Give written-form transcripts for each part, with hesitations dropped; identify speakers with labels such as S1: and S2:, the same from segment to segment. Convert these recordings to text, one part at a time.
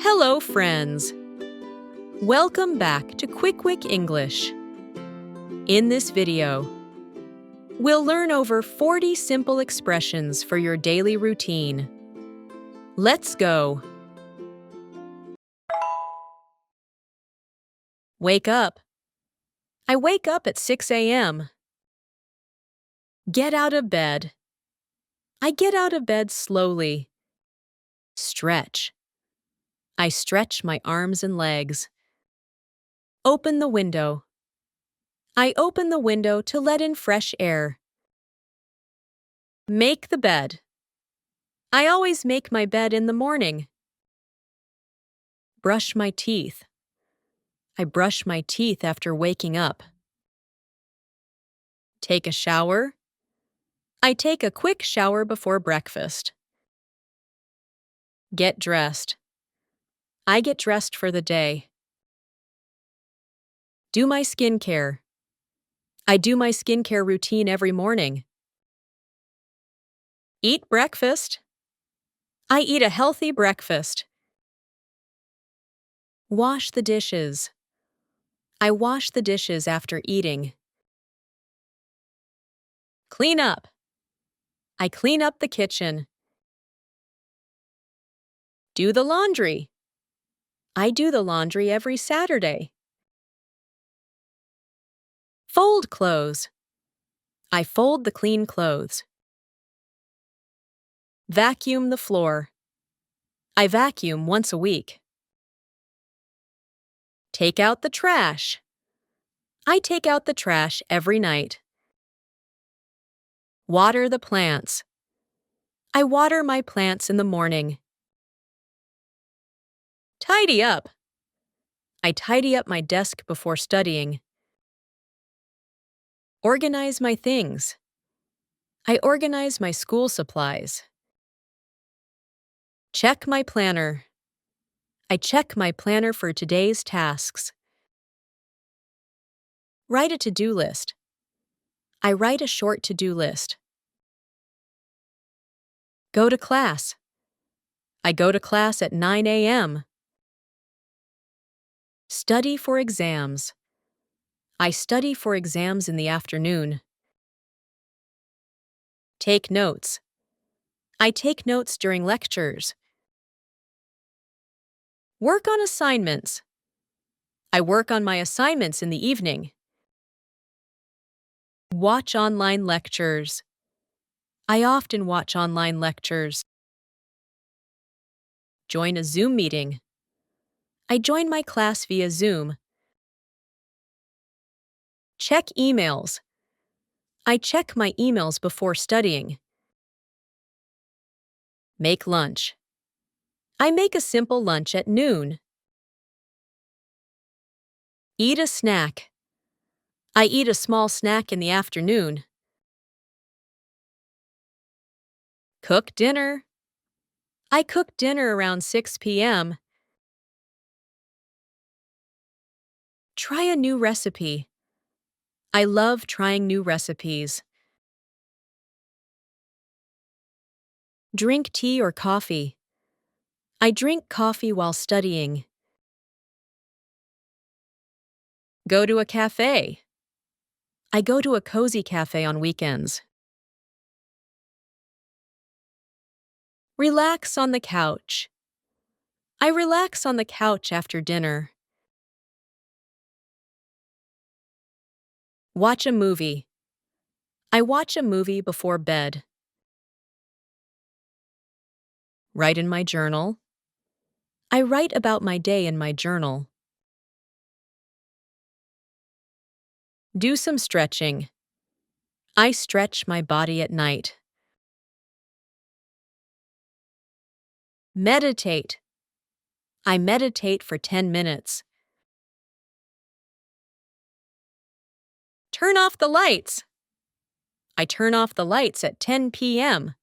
S1: Hello, friends! Welcome back to Kwikwik English. In this video, we'll learn over 40 simple expressions for your daily routine. Let's go! Wake up. I wake up at 6 a.m. Get out of bed. I get out of bed slowly. Stretch. I stretch my arms and legs. Open the window. I open the window to let in fresh air. Make the bed. I always make my bed in the morning. Brush my teeth. I brush my teeth after waking up. Take a shower. I take a quick shower before breakfast. Get dressed. I get dressed for the day. Do my skincare. I do my skincare routine every morning. Eat breakfast. I eat a healthy breakfast. Wash the dishes. I wash the dishes after eating. Clean up. I clean up the kitchen. Do the laundry. I do the laundry every Saturday. Fold clothes. I fold the clean clothes. Vacuum the floor. I vacuum once a week. Take out the trash. I take out the trash every night. Water the plants. I water my plants in the morning. Tidy up. I tidy up my desk before studying. Organize my things. I organize my school supplies. Check my planner. I check my planner for today's tasks. Write a to-do list. I write a short to-do list. Go to class. I go to class at 9 a.m. Study for exams. I study for exams in the afternoon. Take notes. I take notes during lectures. Work on assignments. I work on my assignments in the evening. Watch online lectures. I often watch online lectures. Join a Zoom meeting. I join my class via Zoom. Check emails. I check my emails before studying. Make lunch. I make a simple lunch at noon. Eat a snack. I eat a small snack in the afternoon. Cook dinner. I cook dinner around 6 p.m. Try a new recipe. I love trying new recipes. Drink tea or coffee. I drink coffee while studying. Go to a cafe. I go to a cozy cafe on weekends. Relax on the couch. I relax on the couch after dinner. Watch a movie. I watch a movie before bed. Write in my journal. I write about my day in my journal. Do some stretching. I stretch my body at night. Meditate. I meditate for 10 minutes. Turn off the lights. I turn off the lights at 10 p.m.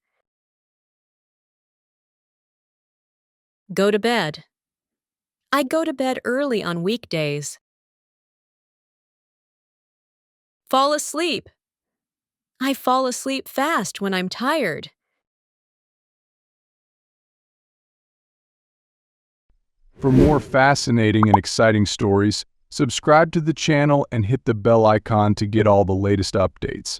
S1: Go to bed. I go to bed early on weekdays. Fall asleep. I fall asleep fast when I'm tired.
S2: For more fascinating and exciting stories, subscribe to the channel and hit the bell icon to get all the latest updates.